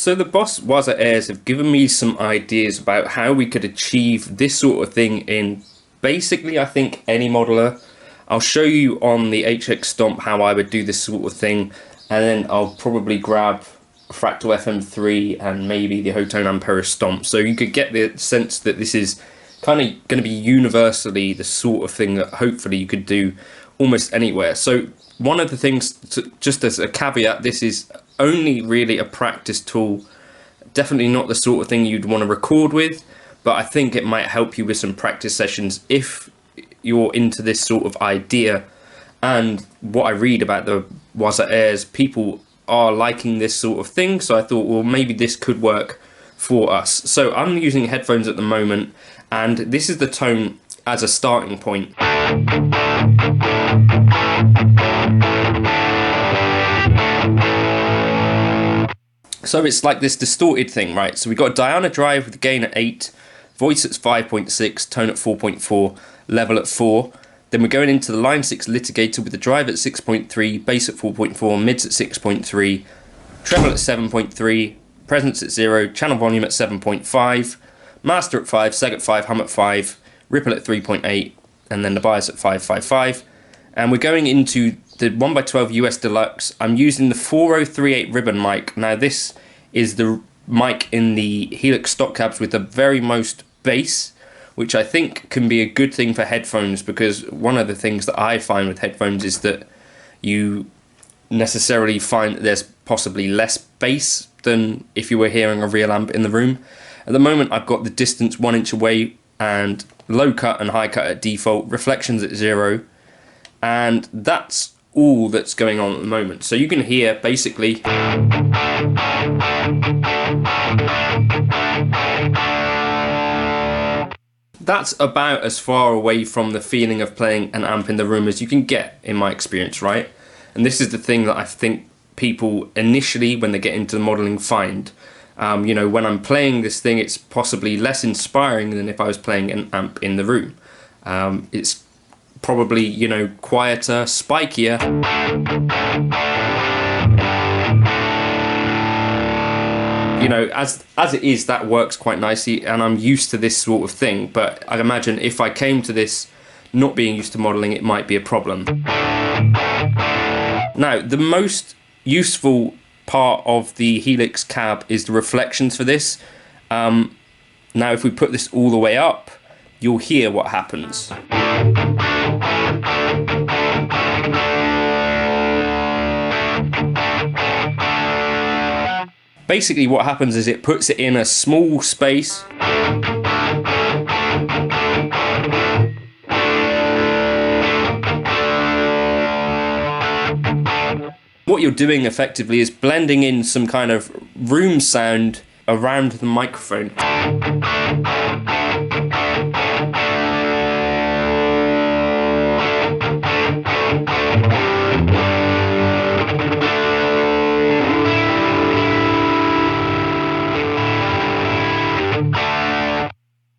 So the Boss Waza Airs have given me some ideas about how we could achieve this sort of thing in basically, I think, any modeler. I'll show you on the HX Stomp how I would do this sort of thing, and then I'll probably grab Fractal FM3 and maybe the Hotone Ampero Stomp, so you could get the sense that this is kind of going to be universally the sort of thing that hopefully you could do almost anywhere. So one of the things, just as a caveat, this is only really a practice tool, definitely not the sort of thing you'd want to record with, but I think it might help you with some practice sessions if you're into this sort of idea. And what I read about the Waza Airs, people are liking this sort of thing, so I thought, well, maybe this could work for us. So I'm using headphones at the moment, and this is the tone as a starting point. So it's like this distorted thing, right? So we've got a Diana drive with gain at 8, voice at 5.6, tone at 4.4, level at 4. Then we're going into the line 6 litigator with the drive at 6.3, bass at 4.4, mids at 6.3, treble at 7.3, presence at 0, channel volume at 7.5, master at 5, seg at 5, hum at 5, ripple at 3.8, and then the bias at 555. And we're going into the 1x12 US Deluxe. I'm using the 4038 ribbon mic. Now this is the mic in the Helix stock cabs with the very most bass, which I think can be a good thing for headphones, because one of the things that I find with headphones is that you necessarily find that there's possibly less bass than if you were hearing a real amp in the room. At the moment I've got the distance 1 inch away and low cut and high cut at default, reflections at 0, and that's all that's going on at the moment. So you can hear basically that's about as far away from the feeling of playing an amp in the room as you can get, in my experience, right? And this is the thing that I think people initially, when they get into modeling, find. You know, when I'm playing this thing, it's possibly less inspiring than if I was playing an amp in the room. It's probably, you know, quieter, spikier. You know, as it is, that works quite nicely, and I'm used to this sort of thing, but I imagine if I came to this not being used to modeling, it might be a problem. Now, the most useful part of the Helix cab is the reflections for this. Now, if we put this all the way up, you'll hear what happens. Basically what happens is it puts it in a small space. What you're doing effectively is blending in some kind of room sound around the microphone.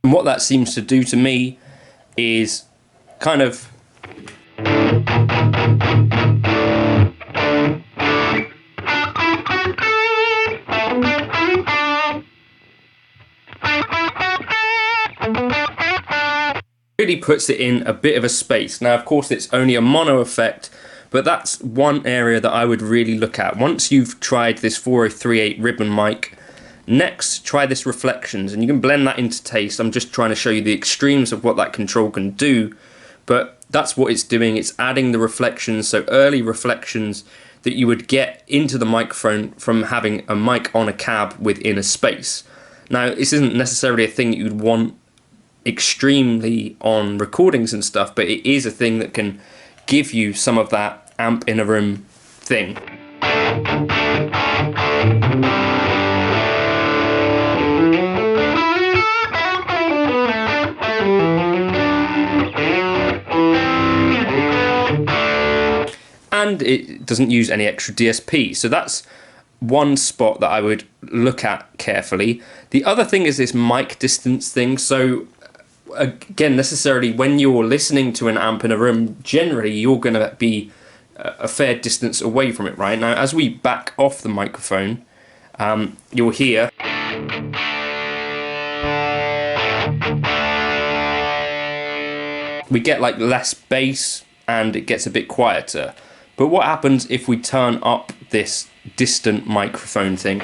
And what that seems to do to me is kind of really puts it in a bit of a space. Now, of course, it's only a mono effect, but that's one area that I would really look at. Once you've tried this 4038 ribbon mic, next try this reflections, and you can blend that into taste. I'm just trying to show you the extremes of what that control can do, but that's what it's doing. It's adding the reflections, so early reflections that you would get into the microphone from having a mic on a cab within a space. Now, this isn't necessarily a thing that you'd want extremely on recordings and stuff, but it is a thing that can give you some of that amp in a room thing. And it doesn't use any extra DSP, so that's one spot that I would look at carefully. The other thing is this mic distance thing. So again, necessarily when you're listening to an amp in a room, generally you're going to be a fair distance away from it, right? Now, as we back off the microphone, you'll hear we get like less bass and it gets a bit quieter. But what happens if we turn up this distant microphone thing?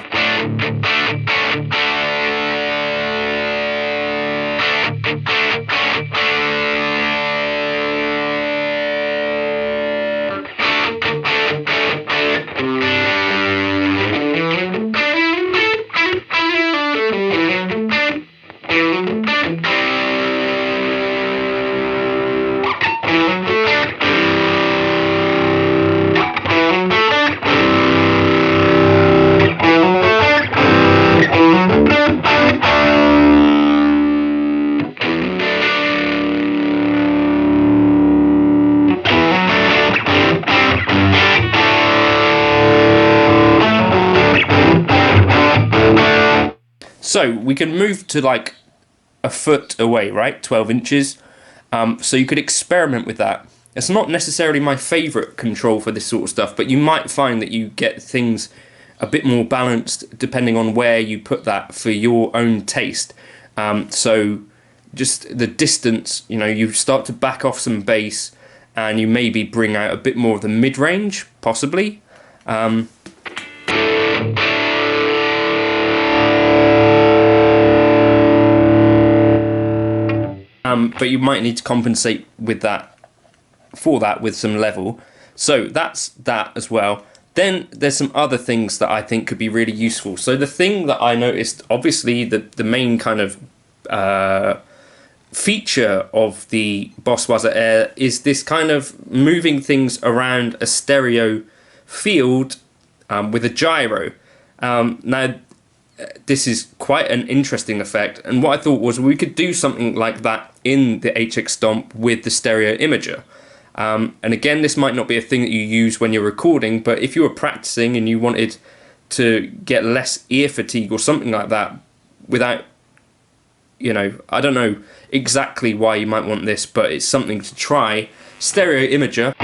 So we can move to like a foot away, right? 12 inches. So you could experiment with that. It's not necessarily my favorite control for this sort of stuff, but you might find that you get things a bit more balanced depending on where you put that for your own taste. So just the distance, you know, you start to back off some bass and you maybe bring out a bit more of the mid-range, possibly. But you might need to compensate with that, with some level. So that's that as well. Then there's some other things that I think could be really useful. So the thing that I noticed, obviously the main kind of feature of the Boss Wazza Air is this kind of moving things around a stereo field with a gyro. Now, this is quite an interesting effect, and what I thought was we could do something like that in the HX Stomp with the stereo imager. And again, this might not be a thing that you use when you're recording, but if you were practicing and you wanted to get less ear fatigue or something like that without, you know, I don't know exactly why you might want this, but it's something to try. Stereo imager.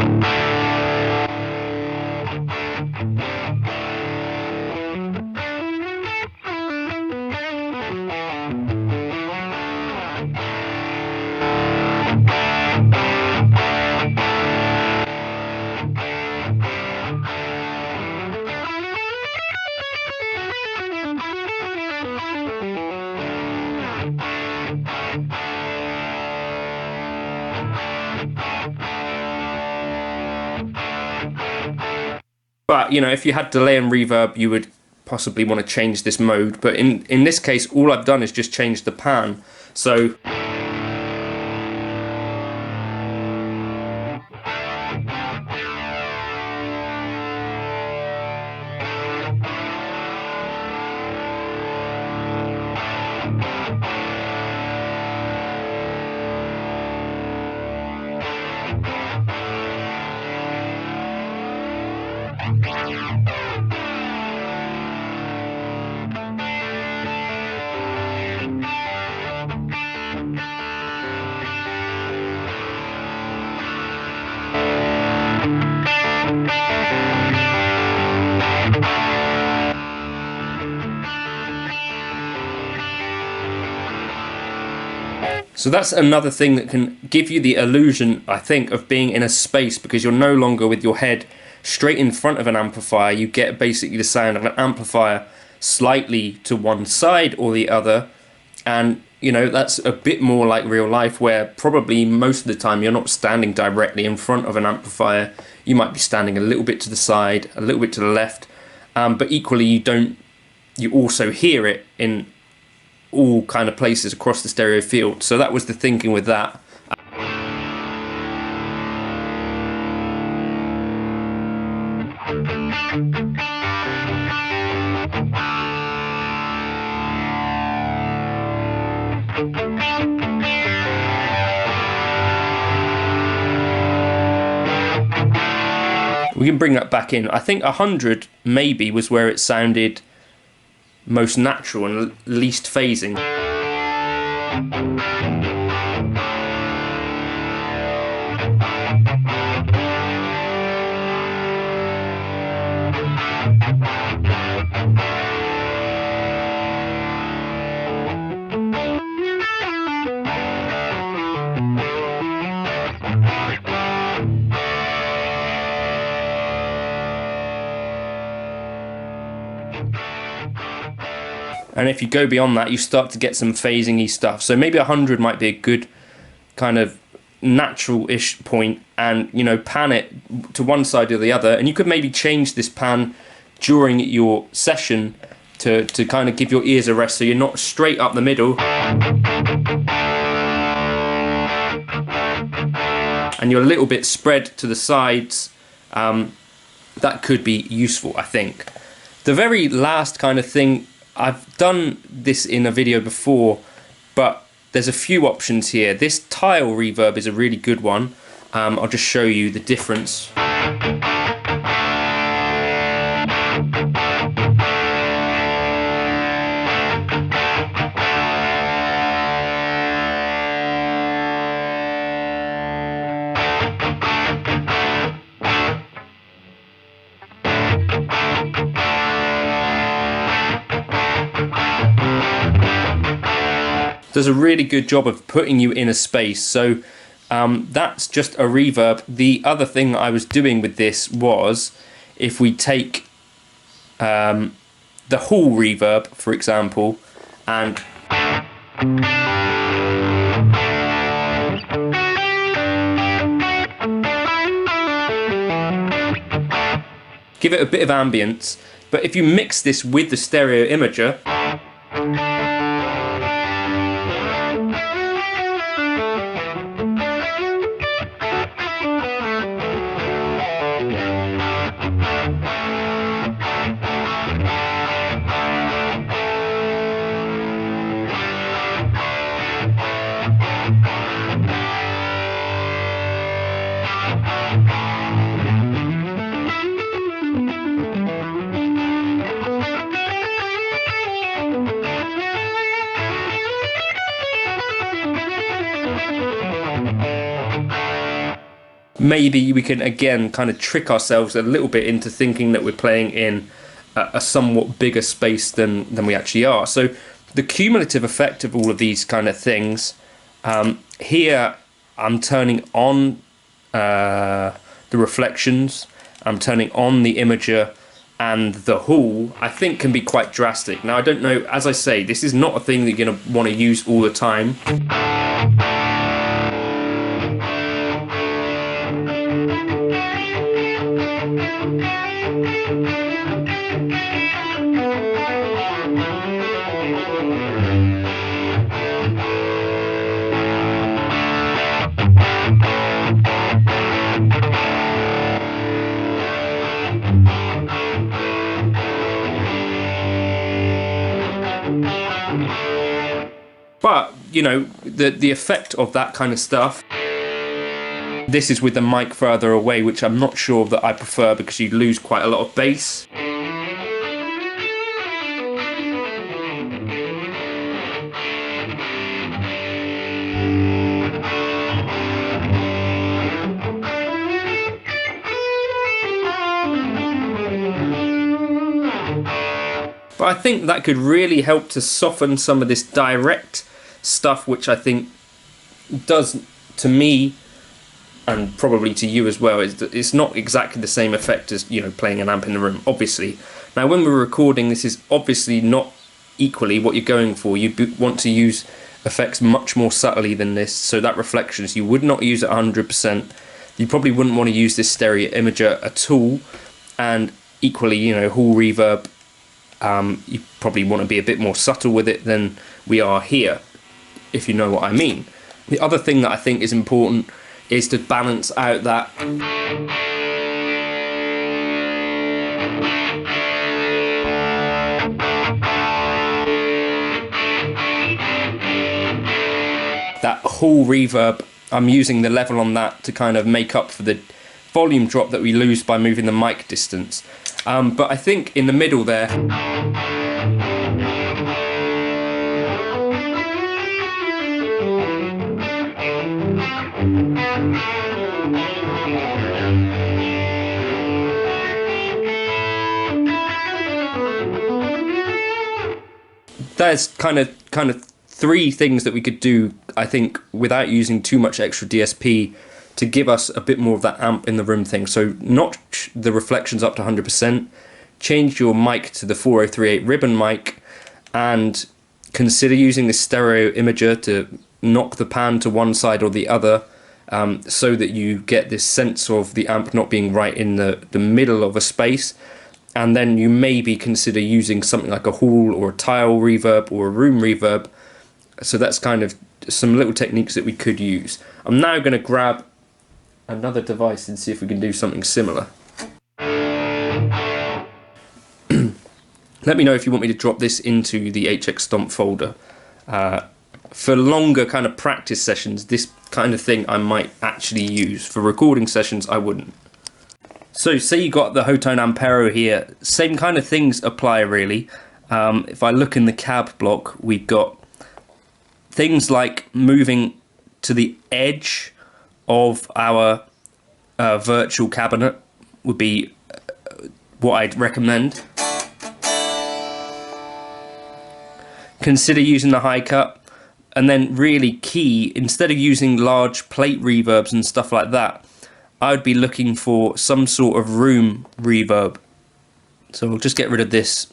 But, you know, if you had delay and reverb, you would possibly want to change this mode. But in this case, all I've done is just change the pan. So So that's another thing that can give you the illusion, I think, of being in a space, because you're no longer with your head straight in front of an amplifier. You get basically the sound of an amplifier slightly to one side or the other, and you know, that's a bit more like real life, where probably most of the time you're not standing directly in front of an amplifier. You might be standing a little bit to the side, a little bit to the left, but equally you also hear it in all kind of places across the stereo field. So that was the thinking with that. We can bring that back in. I think 100 maybe was where it sounded most natural and least phasing. And if you go beyond that, you start to get some phasing-y stuff. So maybe 100 might be a good kind of natural-ish point, and, you know, pan it to one side or the other. And you could maybe change this pan during your session to kind of give your ears a rest, so you're not straight up the middle. And you're a little bit spread to the sides. That could be useful, I think. The very last kind of thing, I've done this in a video before, but there's a few options here. This tile reverb is a really good one. I'll just show you the difference. Does a really good job of putting you in a space. So that's just a reverb. The other thing I was doing with this was, if we take the hall reverb, for example, and give it a bit of ambience, but if you mix this with the stereo imager, maybe we can again kind of trick ourselves a little bit into thinking that we're playing in a somewhat bigger space than we actually are. So the cumulative effect of all of these kind of things, here I'm turning on the reflections, I'm turning on the imager, and the hall, I think, can be quite drastic. Now, I don't know, as I say, this is not a thing that you're going to want to use all the time. But, you know, the effect of that kind of stuff, this is with the mic further away, which I'm not sure that I prefer, because you lose quite a lot of bass. But I think that could really help to soften some of this direct stuff, which I think does, to me, and probably to you as well, is that it's not exactly the same effect as, you know, playing an amp in the room, obviously. Now, when we're recording, this is obviously not equally what you're going for. You want to use effects much more subtly than this, so that reflections, you would not use it 100%. You probably wouldn't want to use this stereo imager at all, and equally, you know, hall reverb, you probably want to be a bit more subtle with it than we are here, if you know what I mean. The other thing that I think is important is to balance out that hall reverb. I'm using the level on that to kind of make up for the volume drop that we lose by moving the mic distance. But I think in the middle there, there's kind of three things that we could do, I think, without using too much extra DSP, to give us a bit more of that amp in the room thing. So notch the reflections up to 100%, change your mic to the 4038 ribbon mic, and consider using the stereo imager to knock the pan to one side or the other, so that you get this sense of the amp not being right in the middle of a space. And then you maybe consider using something like a hall or a tile reverb or a room reverb. So that's kind of some little techniques that we could use. I'm now going to grab another device and see if we can do something similar. Let me know if you want me to drop this into the HX Stomp folder. For longer kind of practice sessions, this kind of thing I might actually use. For recording sessions, I wouldn't. So say you got the Hotone Ampero here, same kind of things apply really. If I look in the cab block, we've got things like moving to the edge of our virtual cabinet would be what I'd recommend. Consider using the high cut, and then really key, instead of using large plate reverbs and stuff like that, I would be looking for some sort of room reverb. So we'll just get rid of this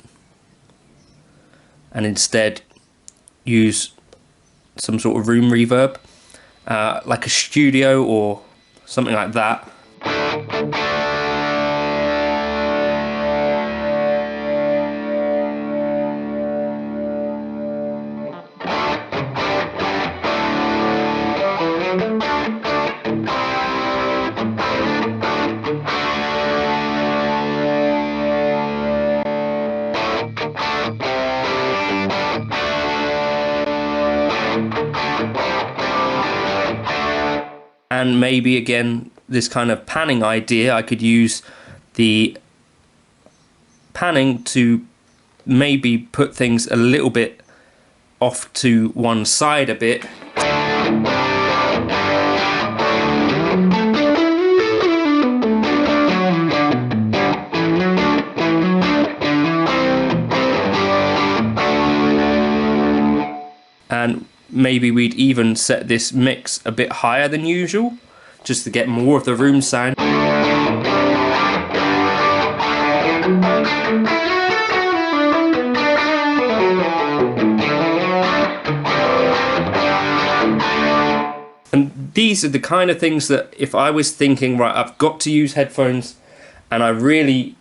and instead use some sort of room reverb, like a studio or something like that. And maybe again, this kind of panning idea, I could use the panning to maybe put things a little bit off to one side a bit. And maybe we'd even set this mix a bit higher than usual, just to get more of the room sound. And these are the kind of things that if I was thinking, right, I've got to use headphones and I really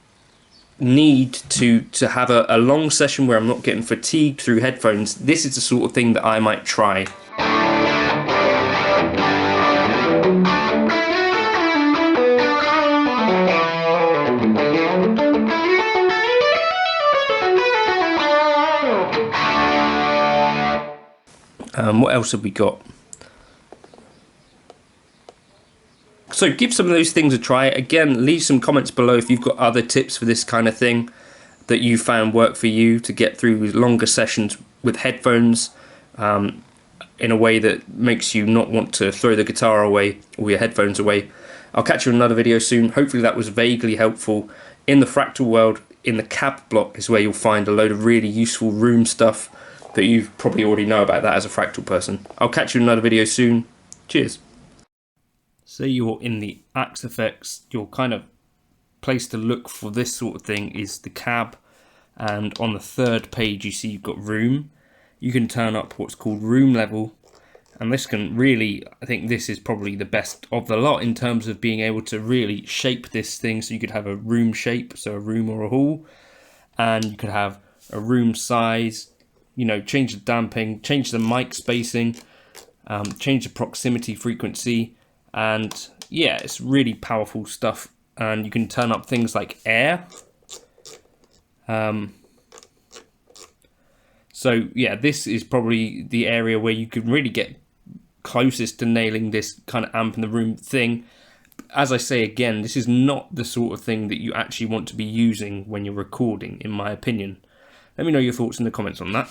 need to have a long session where I'm not getting fatigued through headphones, this is the sort of thing that I might try. What else have we got? So give some of those things a try. Again, leave some comments below if you've got other tips for this kind of thing that you found work for you to get through longer sessions with headphones, in a way that makes you not want to throw the guitar away or your headphones away. I'll catch you in another video soon. Hopefully that was vaguely helpful. In the Fractal world, in the cab block is where you'll find a load of really useful room stuff that you probably already know about that as a Fractal person. I'll catch you in another video soon. Cheers. Say you're in the Axe Effects, your kind of place to look for this sort of thing is the cab, and on the third page you see you've got room. You can turn up what's called room level, and this can really, I think this is probably the best of the lot in terms of being able to really shape this thing. So you could have a room shape, so a room or a hall, and you could have a room size, you know, change the damping, change the mic spacing, change the proximity frequency. And yeah, it's really powerful stuff, and you can turn up things like air. So yeah, this is probably the area where you can really get closest to nailing this kind of amp in the room thing. As I say again, this is not the sort of thing that you actually want to be using when you're recording, in my opinion. Let me know your thoughts in the comments on that.